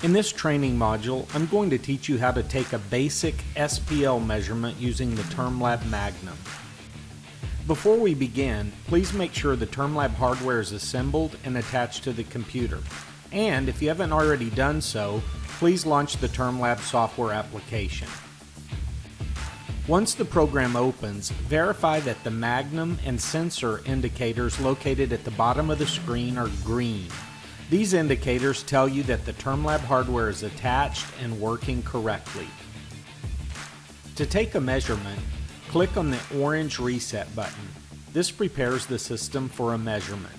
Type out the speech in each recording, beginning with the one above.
In this training module, I'm going to teach you how to take a basic SPL measurement using the TermLab Magnum. Before we begin, please make sure the TermLab hardware is assembled and attached to the computer. And if you haven't already done so, please launch the TermLab software application. Once the program opens, verify that the Magnum and sensor indicators located at the bottom of the screen are green. These indicators tell you that the TermLab hardware is attached and working correctly. To take a measurement, click on the orange reset button. This prepares the system for a measurement.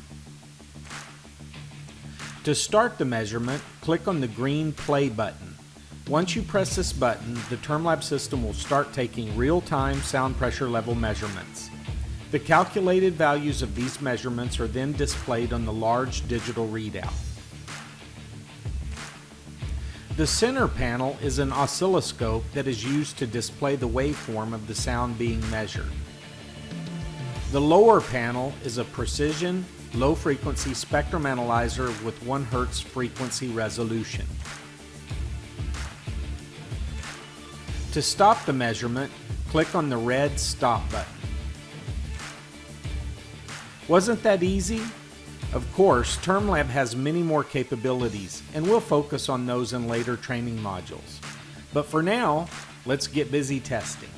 To start the measurement, click on the green play button. Once you press this button, the TermLab system will start taking real-time sound pressure level measurements. The calculated values of these measurements are then displayed on the large digital readout. The center panel is an oscilloscope that is used to display the waveform of the sound being measured. The lower panel is a precision, low-frequency spectrum analyzer with 1 Hz frequency resolution. To stop the measurement, click on the red Stop button. Wasn't that easy? Of course, TermLab has many more capabilities, and we'll focus on those in later training modules. But for now, let's get busy testing.